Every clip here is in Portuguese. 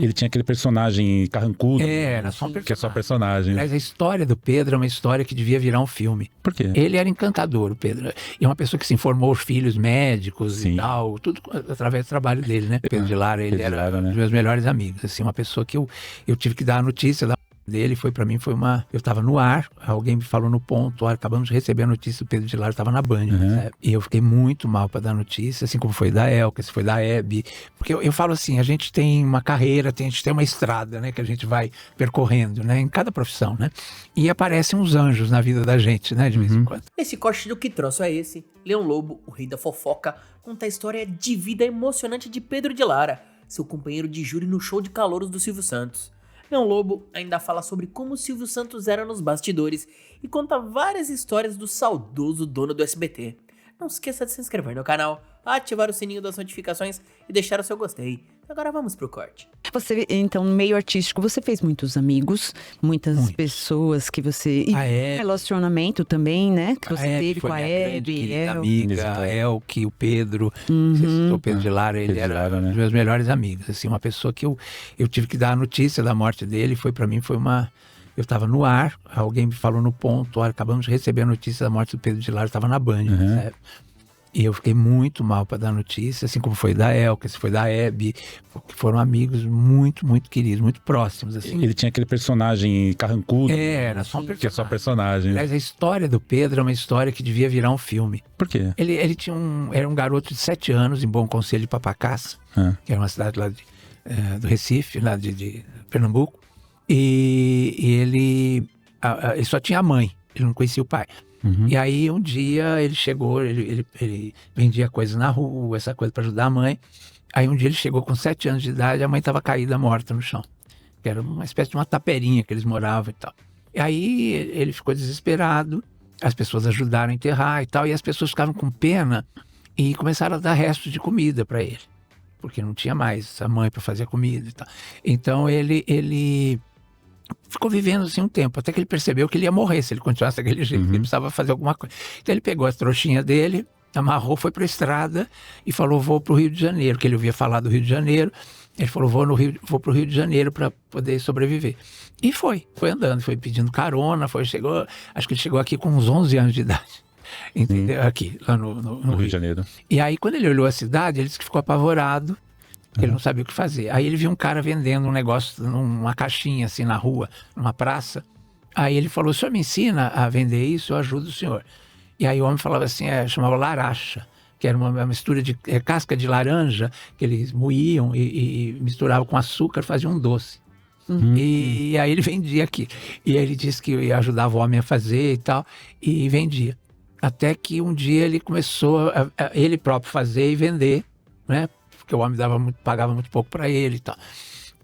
Ele tinha aquele personagem carrancudo. Era só um personagem. Que é só personagem. Mas a história do Pedro é uma história que devia virar um filme. Por quê? Ele era encantador, o Pedro. E é uma pessoa que se informou os filhos médicos Sim. e tal, tudo através do trabalho dele, né? Pedro de Lara, ele Pedro de era Lara, um né? dos meus melhores amigos. Assim, uma pessoa que eu tive que dar a notícia dele, para mim foi uma... Eu estava no ar, alguém me falou no ponto, acabamos de receber a notícia do Pedro de Lara, estava na Band, sabe? E eu fiquei muito mal para dar notícia, assim como foi da Elka, se foi da Hebe, porque eu falo assim, a gente tem uma carreira, a gente tem uma estrada, né, que a gente vai percorrendo, né, em cada profissão, né, e aparecem uns anjos na vida da gente, né, de vez em quando. Nesse corte do Que Troço É Esse, Leão Lobo, o rei da fofoca, conta a história de vida emocionante de Pedro de Lara, seu companheiro de júri no show de calouros do Silvio Santos. Leão Lobo ainda fala sobre como o Silvio Santos era nos bastidores e conta várias histórias do saudoso dono do SBT. Não se esqueça de se inscrever no canal, ativar o sininho das notificações e deixar o seu gostei. Agora vamos pro corte. Você, então, no meio artístico, você fez muitos amigos, muitas pessoas que você... E relacionamento também, né? Que você teve com a Hebe, a amiga, a Elke, o Pedro. Você citou o Pedro de Lara, ele era um dos meus melhores amigos. Assim, uma pessoa que eu tive que dar a notícia da morte dele, para mim foi uma... Eu estava no ar, alguém me falou no ponto, acabamos de receber a notícia da morte do Pedro de Lara, estava na Band, sabe? E eu fiquei muito mal para dar notícia, assim como foi da Elka, se foi da Hebe, porque foram amigos muito, muito queridos, muito próximos, assim. Ele tinha aquele personagem carrancudo. Era só um personagem. Que é só personagem. Mas a história do Pedro é uma história que devia virar um filme. Por quê? Ele era um garoto de 7 anos, em Bom Conselho de Papacaça, que era uma cidade lá do Recife, lá de Pernambuco. E ele só tinha a mãe, ele não conhecia o pai. E aí um dia ele chegou, ele vendia coisas na rua, essa coisa para ajudar a mãe. Aí um dia ele chegou com 7 anos de idade, a mãe estava caída morta no chão. Que era uma espécie de uma taperinha que eles moravam e tal. E aí ele ficou desesperado, as pessoas ajudaram a enterrar e tal, e as pessoas ficaram com pena e começaram a dar restos de comida para ele. Porque não tinha mais a mãe para fazer comida e tal. Então ele ficou vivendo assim um tempo, até que ele percebeu que ele ia morrer se ele continuasse daquele jeito, que ele precisava fazer alguma coisa. Então ele pegou as trouxinhas dele, amarrou, foi para a estrada e falou, vou para o Rio de Janeiro, que ele ouvia falar do Rio de Janeiro. Ele falou, vou para o Rio de Janeiro para poder sobreviver. E foi andando, foi pedindo carona, acho que ele chegou aqui com uns 11 anos de idade. Entendeu? Aqui, lá no Rio de Janeiro. E aí, quando ele olhou a cidade, ele disse que ficou apavorado, que ele não sabia o que fazer. Aí ele viu um cara vendendo um negócio, uma caixinha assim na rua, numa praça. Aí ele falou, o senhor me ensina a vender isso, eu ajudo o senhor. E aí o homem falava assim, chamava laracha, que era uma mistura de casca de laranja, que eles moíam e misturavam com açúcar, faziam um doce. E aí ele vendia aqui. E aí ele disse que ajudava o homem a fazer e tal, e vendia. Até que um dia ele começou a ele próprio fazer e vender, né? Porque o homem pagava muito pouco para ele e tal.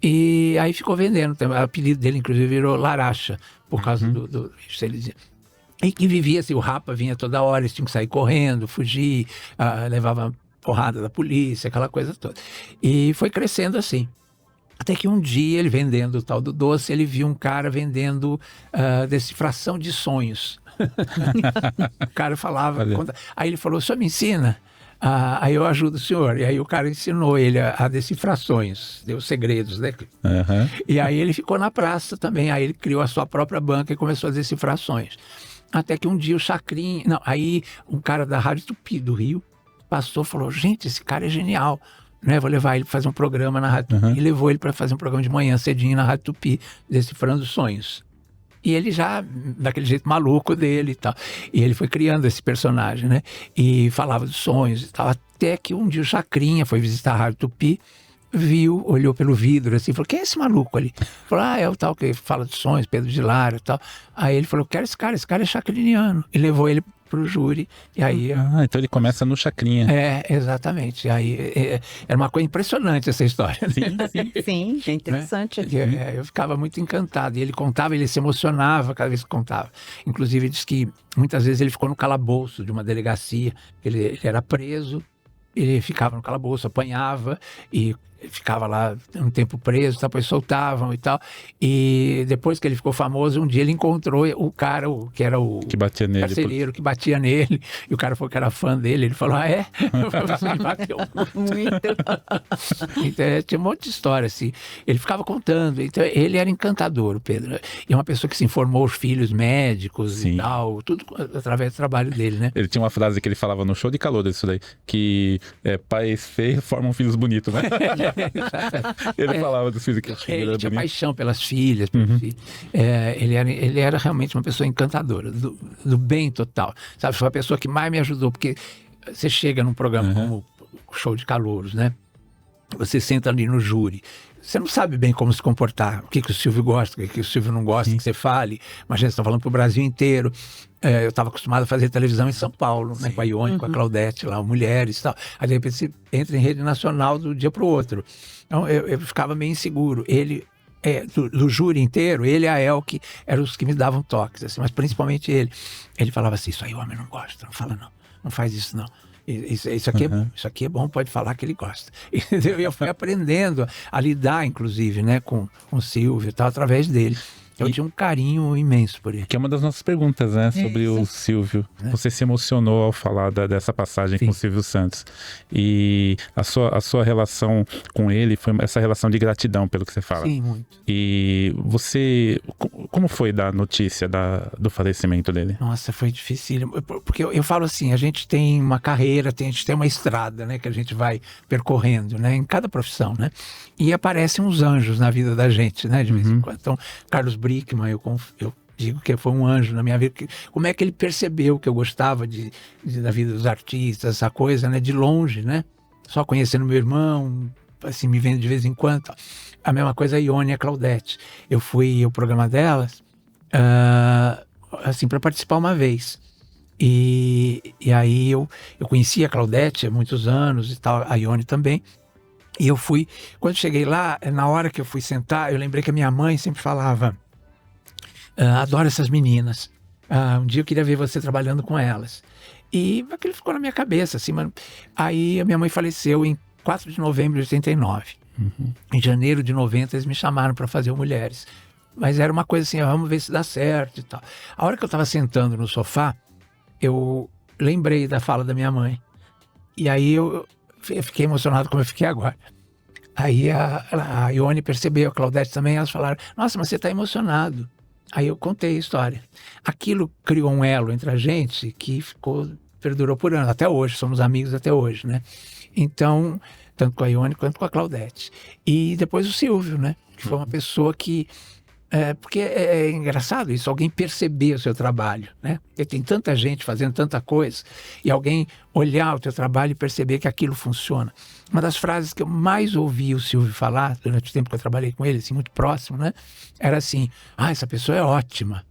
E aí ficou vendendo. O apelido dele, inclusive, virou Laracha, por causa do ele dizia. E que vivia assim, o Rapa vinha toda hora, eles tinham que sair correndo, fugir, levava porrada da polícia, aquela coisa toda. E foi crescendo assim. Até que um dia, ele vendendo o tal do doce, ele viu um cara vendendo decifração de sonhos. O cara falava... Aí ele falou, o senhor me ensina? Aí eu ajudo o senhor. E aí o cara ensinou ele a decifrações, deu segredos, né? E aí ele ficou na praça também. Aí ele criou a sua própria banca e começou as decifrações. Até que um dia o Chacrinha... Não, aí um cara da Rádio Tupi do Rio passou e falou, gente, esse cara é genial. Né, vou levar ele para fazer um programa na Rádio Tupi. E levou ele para fazer um programa de manhã cedinho na Rádio Tupi, decifrando sonhos. E ele já, daquele jeito maluco dele e tal. E ele foi criando esse personagem, né? E falava dos sonhos e tal. Até que um dia o Chacrinha foi visitar a Rádio Tupi, viu, olhou pelo vidro assim, falou, quem é esse maluco ali? Falou, é o tal que fala de sonhos, Pedro de Lara e tal. Aí ele falou, quero esse cara é chacriniano. E levou ele pro júri, e aí... então ele começa no Chacrinha. Exatamente. Aí era uma coisa impressionante essa história. Sim, é interessante. Né? Eu ficava muito encantado, e ele contava, ele se emocionava cada vez que contava. Inclusive, ele disse que muitas vezes ele ficou no calabouço de uma delegacia, ele era preso, ele ficava no calabouço, apanhava, e ficava lá um tempo preso, depois soltavam e tal. E depois que ele ficou famoso, um dia ele encontrou o cara, que era o Que batia nele. carcereiro, que batia nele. E o cara falou que era fã dele. Ele falou, ah, é? Ele bateu muito. Então, tinha um monte de história, assim. Ele ficava contando. Então, ele era encantador, o Pedro. E é uma pessoa que se informou os filhos médicos e tal, tudo através do trabalho dele, né? Ele tinha uma frase que ele falava no show de calor disso daí, que pais feios formam filhos bonitos, né? Ele falava dos filhos que ele tinha paixão pelas filhas, pelos filhos. Ele era realmente uma pessoa encantadora, do bem total. Sabe, foi a pessoa que mais me ajudou, porque você chega num programa como o Show de Calouros, né? Você senta ali no júri. Você não sabe bem como se comportar, o que o Silvio gosta, o que o Silvio não gosta que você fale. Imagina, você está falando para o Brasil inteiro. Eu estava acostumado a fazer televisão em São Paulo, né, com a Ione, com a Claudete, lá, Mulheres e tal. Aí, de repente, você entra em rede nacional do dia para o outro. Então, eu ficava meio inseguro. Ele, do júri inteiro, ele e a Elke eram os que me davam toques, assim, mas principalmente ele. Ele falava assim, isso aí o homem não gosta, não fala não, não faz isso não. Isso aqui é bom, pode falar que ele gosta. Entendeu? E eu fui aprendendo a lidar, inclusive, né, com o Silvio e tal, através dele. Eu tinha um carinho imenso por ele. Que é uma das nossas perguntas, né? Sobre o Silvio. Você se emocionou ao falar dessa passagem com o Silvio Santos. E a sua relação com ele foi essa relação de gratidão, pelo que você fala. Sim, muito. E você... Como foi dar notícia do falecimento dele? Nossa, foi difícil. Porque eu falo assim, a gente tem uma carreira, a gente tem uma estrada, né? Que a gente vai percorrendo, né? Em cada profissão, né? E aparecem uns anjos na vida da gente, né? De vez em quando. Então, Carlos Brickman, eu digo que foi um anjo na minha vida. Como é que ele percebeu que eu gostava da vida dos artistas, essa coisa, né? De longe, né? Só conhecendo meu irmão, assim, me vendo de vez em quando. A mesma coisa a Ione e a Claudete. Eu fui ao programa delas, assim, para participar uma vez. E aí eu conheci a Claudete há muitos anos e tal, a Ione também. E eu fui, quando cheguei lá, na hora que eu fui sentar, eu lembrei que a minha mãe sempre falava, adoro essas meninas, um dia eu queria ver você trabalhando com elas. E aquilo ficou na minha cabeça, assim, mano. Aí a minha mãe faleceu em 4 de novembro de 89. Em janeiro de 90 eles me chamaram para fazer o Mulheres. Mas era uma coisa assim, vamos ver se dá certo e tal. A hora que eu estava sentando no sofá, eu lembrei da fala da minha mãe. E aí eu fiquei emocionado como eu fiquei agora. Aí a Ione percebeu, a Claudete também, elas falaram, nossa, mas você está emocionado. Aí eu contei a história. Aquilo criou um elo entre a gente que perdurou por anos, até hoje, somos amigos até hoje, né? Então, tanto com a Ione quanto com a Claudete. E depois o Silvio, né? Que foi uma pessoa que... porque é engraçado isso, alguém perceber o seu trabalho, né? Porque tem tanta gente fazendo tanta coisa e alguém olhar o teu trabalho e perceber que aquilo funciona. Uma das frases que eu mais ouvi o Silvio falar durante o tempo que eu trabalhei com ele, assim, muito próximo, né? Era assim, essa pessoa é ótima,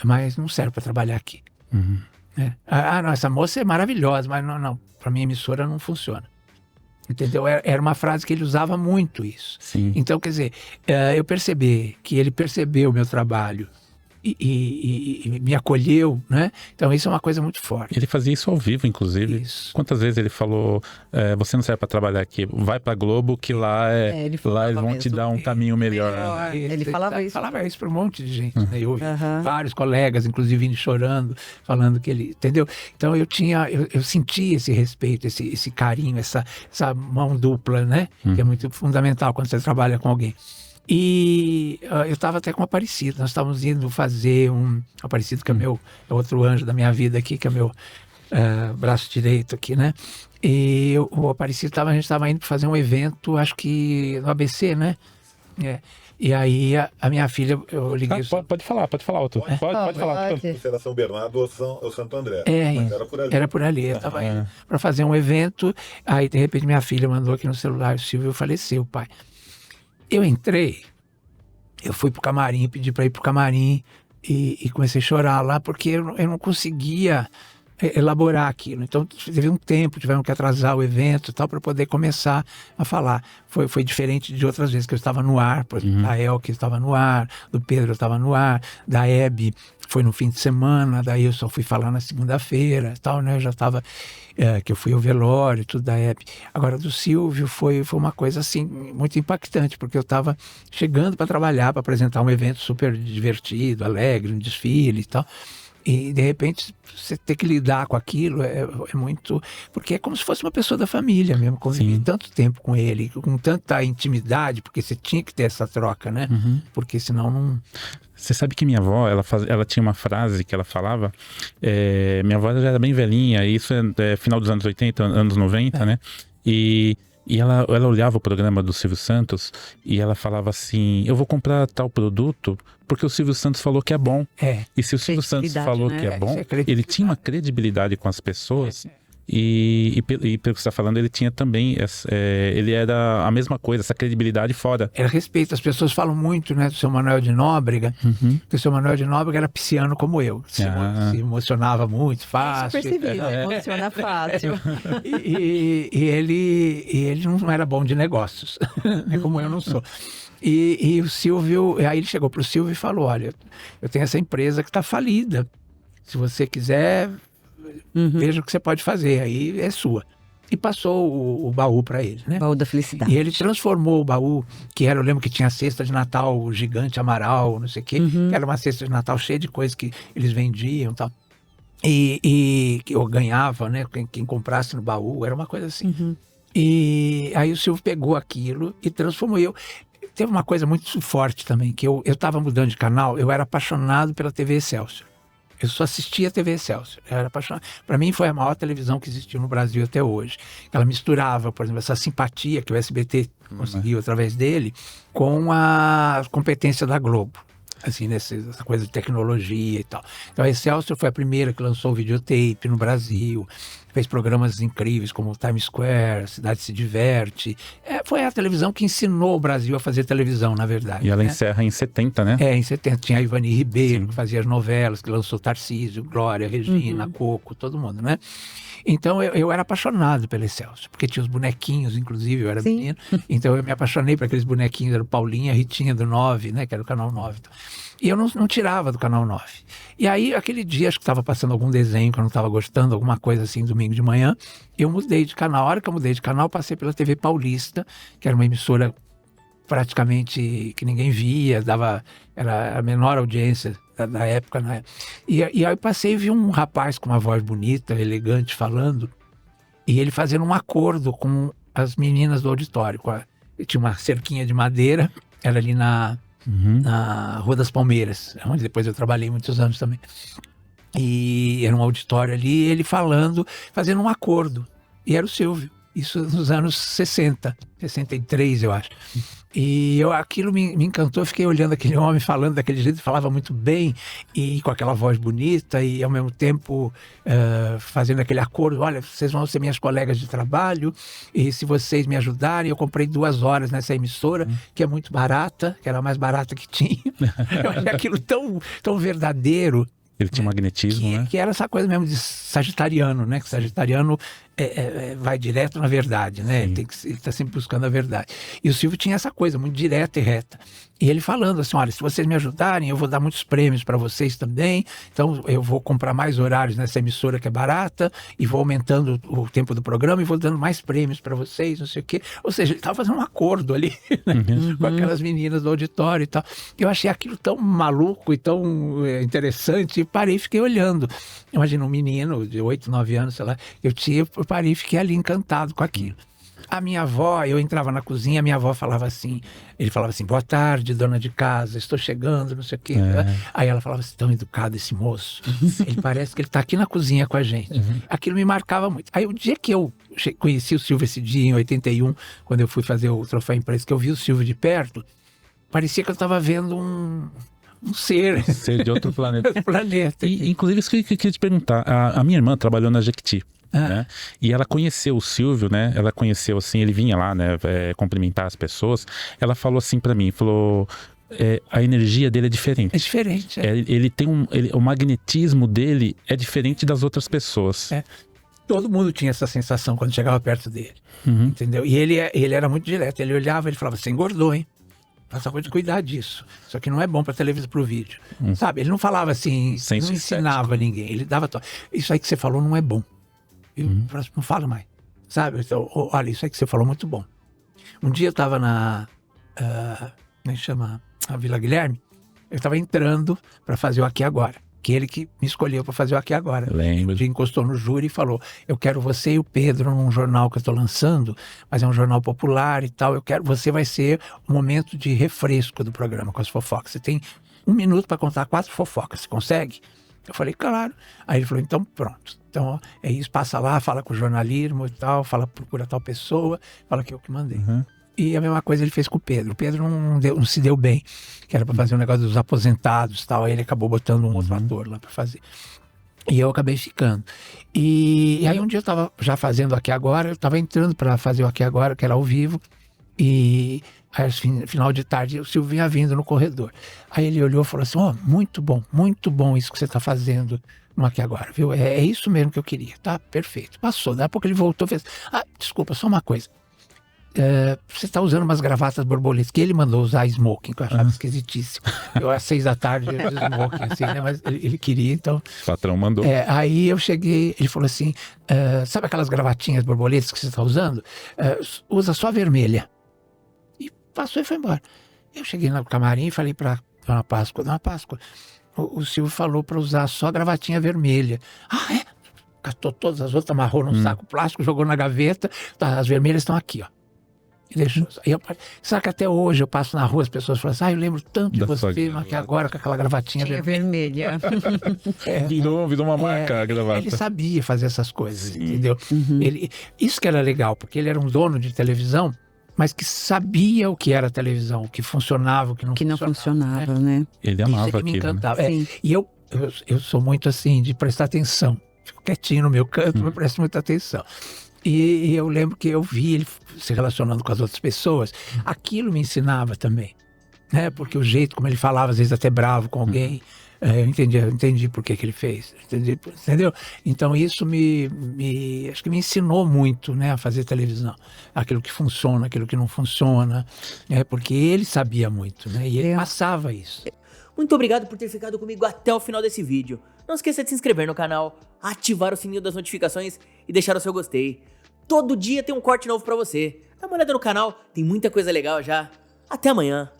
mas não serve para trabalhar aqui. Não, essa moça é maravilhosa, mas não, para minha emissora não funciona. Entendeu? Era uma frase que ele usava muito isso. Sim. Então, quer dizer, eu percebi que ele percebeu o meu trabalho e me acolheu, né? Então, isso é uma coisa muito forte. Ele fazia isso ao vivo, inclusive. Isso. Quantas vezes ele falou, você não serve para trabalhar aqui, vai para Globo, que lá eles vão te dar um caminho melhor. Ele falava isso. Falava isso para um monte de gente, né? Eu ouvi vários colegas, inclusive, vindo chorando, falando que ele... Entendeu? Então, eu senti esse respeito, esse carinho, essa mão dupla, né? Que é muito fundamental quando você trabalha com alguém. E eu estava até com o Aparecido, nós estávamos indo fazer um Aparecido, que é outro anjo da minha vida aqui, que é meu braço direito aqui, né? E o Aparecido, a gente estava indo fazer um evento, acho que no ABC, né? E aí a minha filha, eu liguei... Pode falar, outro. Pode falar. Você era São Bernardo ou Santo André? Era por ali. Era por ali, eu estava indo para fazer um evento, aí de repente minha filha mandou aqui no celular, o Silvio faleceu, pai. Eu entrei, eu fui pro camarim, pedi para ir pro camarim e comecei a chorar lá, porque eu não conseguia elaborar aquilo. Então teve um tempo, tiveram que atrasar o evento e tal para poder começar a falar. Foi diferente de outras vezes que eu estava no ar, por exemplo, da Elke estava no ar, do Pedro estava no ar, da Hebe foi no fim de semana, daí eu só fui falar na segunda-feira e tal, né? Eu já estava, que eu fui ao velório, tudo da Hebe. Agora do Silvio foi uma coisa assim, muito impactante, porque eu estava chegando para trabalhar, para apresentar um evento super divertido, alegre, um desfile e tal. E, de repente, você ter que lidar com aquilo é muito... Porque é como se fosse uma pessoa da família mesmo. Convivi tanto tempo com ele, com tanta intimidade, porque você tinha que ter essa troca, né? Porque senão não... Você sabe que minha avó, ela tinha uma frase que ela falava, minha avó já era bem velhinha, isso é final dos anos 80, anos 90, né? E ela olhava o programa do Silvio Santos e ela falava assim, eu vou comprar tal produto porque o Silvio Santos falou que é bom. E se o Silvio Santos falou que é bom, ele tinha uma credibilidade com as pessoas. E pelo que você está falando, ele tinha também, ele era a mesma coisa, essa credibilidade fora. Era respeito, as pessoas falam muito, né, do seu Manuel de Nóbrega, que o seu Manuel de Nóbrega era pisciano como eu, se emocionava muito fácil. Emociona fácil. E ele não era bom de negócios, como eu não sou. E o Silvio, aí ele chegou para o Silvio e falou, olha, eu tenho essa empresa que está falida, se você quiser... veja o que você pode fazer, aí é sua. E passou o baú para ele, né? O baú da felicidade. E ele transformou o baú, que era, eu lembro que tinha a cesta de Natal gigante, Amaral, não sei o quê, que era uma cesta de Natal cheia de coisas que eles vendiam e tal. E eu ganhava, né? Quem comprasse no baú, era uma coisa assim. E aí o Silvio pegou aquilo e transformou. Teve uma coisa muito forte também, que eu estava mudando de canal, eu era apaixonado pela TV Excelsior. Eu só assistia a TV Excelsior. Eu era apaixonado. Para mim foi a maior televisão que existiu no Brasil até hoje. Ela misturava, por exemplo, essa simpatia que o SBT conseguiu através dele com a competência da Globo. Assim, essa coisa de tecnologia e tal. Então a Excelsior foi a primeira que lançou o videotape no Brasil. Fez programas incríveis como Times Square, Cidade Se Diverte. Foi a televisão que ensinou o Brasil a fazer televisão, na verdade. E ela encerra em 70, né? Em 70. Tinha a Ivani Ribeiro, que fazia as novelas, que lançou Tarcísio, Glória, Regina, Coco, todo mundo, né? Então eu era apaixonado pela Excelsior, porque tinha os bonequinhos, inclusive, eu era menino. Então eu me apaixonei por aqueles bonequinhos, era o Paulinho, a Ritinha do 9, né? Que era o Canal 9. E eu não tirava do Canal 9. E aí, aquele dia, acho que estava passando algum desenho que eu não estava gostando, alguma coisa assim, domingo de manhã, eu mudei de canal. A hora que eu mudei de canal, passei pela TV Paulista, que era uma emissora praticamente que ninguém via, era a menor audiência da época, né? E aí eu passei e vi um rapaz com uma voz bonita, elegante, falando, e ele fazendo um acordo com as meninas do auditório. Tinha uma cerquinha de madeira, era ali na Rua das Palmeiras, onde depois eu trabalhei muitos anos também. E era um auditório ali, ele falando, fazendo um acordo. E era o Silvio, isso nos anos 60, 63, eu acho. E aquilo me encantou, eu fiquei olhando aquele homem falando daquele jeito, falava muito bem, e com aquela voz bonita, e ao mesmo tempo fazendo aquele acordo, olha, vocês vão ser minhas colegas de trabalho, e se vocês me ajudarem, eu comprei 2 horas nessa emissora, que é muito barata, que era a mais barata que tinha. Eu achei aquilo tão verdadeiro. Ele tinha magnetismo, né? Que era essa coisa mesmo de sagitariano, né? Que sagitariano vai direto na verdade, né? Ele está sempre buscando a verdade. E o Silvio tinha essa coisa muito direta e reta. E ele falando assim, olha, se vocês me ajudarem, eu vou dar muitos prêmios para vocês também. Então, eu vou comprar mais horários nessa emissora que é barata e vou aumentando o tempo do programa e vou dando mais prêmios para vocês, não sei o quê. Ou seja, ele estava fazendo um acordo ali, né? Com aquelas meninas do auditório e tal. Eu achei aquilo tão maluco e tão interessante e parei e fiquei olhando. Imagina um menino de 8, 9 anos, sei lá, eu parei e fiquei ali encantado com aquilo. A minha avó, eu entrava na cozinha, a minha avó falava assim, ele falava assim, boa tarde, dona de casa, estou chegando, não sei o quê. Aí ela falava assim, tão educado esse moço, ele parece que ele está aqui na cozinha com a gente. Aquilo me marcava muito. Aí o dia que eu conheci o Silvio, esse dia em 81, quando eu fui fazer o Troféu Imprensa, que eu vi o Silvio de perto, parecia que eu estava vendo um ser de outro planeta. E, inclusive, isso que eu queria te perguntar, a minha irmã trabalhou na Jequiti. Né? E ela conheceu o Silvio, né? Ela conheceu assim, ele vinha lá, né? Cumprimentar as pessoas. Ela falou assim pra mim, falou, a energia dele é diferente. É diferente. Ele tem o magnetismo dele é diferente das outras pessoas. Todo mundo tinha essa sensação quando chegava perto dele. Entendeu? E ele era muito direto. Ele olhava, ele falava, você engordou, hein? Faça coisa de cuidar disso. Isso aqui não é bom para televisão, para o vídeo. Sabe? Ele não falava assim, não ensinava ninguém. Ele dava... Isso aí que você falou não é bom. Não fala mais. Sabe? Então, olha, isso aí que você falou muito bom. Um dia eu estava na... como é que chama? A Vila Guilherme. Eu estava entrando para fazer o Aqui Agora. Que ele que me escolheu para fazer o Aqui Agora. Lembro. Ele encostou no júri e falou, eu quero você e o Pedro num jornal que eu estou lançando, mas é um jornal popular e tal, você vai ser o momento de refresco do programa com as fofocas. Você tem 1 minuto para contar 4 fofocas, você consegue? Eu falei, claro. Aí ele falou, então pronto. Então é isso, passa lá, fala com o jornalismo e tal, procura tal pessoa, fala que eu que mandei. E a mesma coisa ele fez com o Pedro. O Pedro não se deu bem, que era para fazer um negócio dos aposentados e tal. Aí ele acabou botando um outro ator lá para fazer. E eu acabei ficando. E aí um dia eu estava já fazendo Aqui Agora, eu estava entrando para fazer o Aqui Agora, que era ao vivo. E aí, final de tarde, o Silvio vinha vindo no corredor. Aí ele olhou e falou assim, muito bom isso que você está fazendo no Aqui Agora, viu? É isso mesmo que eu queria, tá? Perfeito. Passou, daí a pouco ele voltou e fez, desculpa, só uma coisa. Você está usando umas gravatas borboletas, que ele mandou usar smoking, que eu achava esquisitíssimo. Eu às 6 da tarde eu uso smoking, assim, né? Mas ele queria, então... O patrão mandou. Aí eu cheguei, ele falou assim, sabe aquelas gravatinhas borboletas que você está usando? Usa só vermelha. E passou e foi embora. Eu cheguei no camarim e falei para Dona Páscoa, o Silvio falou para usar só gravatinha vermelha. É? Catou todas as outras, amarrou num saco plástico, jogou na gaveta, as vermelhas estão aqui, ó. Sabe que até hoje eu passo na rua, as pessoas falam assim, eu lembro tanto de você, mas que agora com aquela gravatinha vermelha. Virou uma marca a gravata. Ele sabia fazer essas coisas, entendeu? Isso que era legal, porque ele era um dono de televisão, mas que sabia o que era televisão, o que funcionava, o que não funcionava, né? Ele amava aquilo. Me encantava. Né? E eu sou muito assim, de prestar atenção. Fico quietinho no meu canto, mas presto muita atenção. E eu lembro que eu vi ele se relacionando com as outras pessoas. Aquilo me ensinava também, né? Porque o jeito como ele falava, às vezes até bravo com alguém, eu entendi por que ele fez, entendeu? Então isso acho que me ensinou muito, né, a fazer televisão. Aquilo que funciona, aquilo que não funciona, porque ele sabia muito, né? E ele passava isso. Muito obrigado por ter ficado comigo até o final desse vídeo. Não esqueça de se inscrever no canal, ativar o sininho das notificações e deixar o seu gostei. Todo dia tem um corte novo pra você. Dá uma olhada no canal, tem muita coisa legal já. Até amanhã.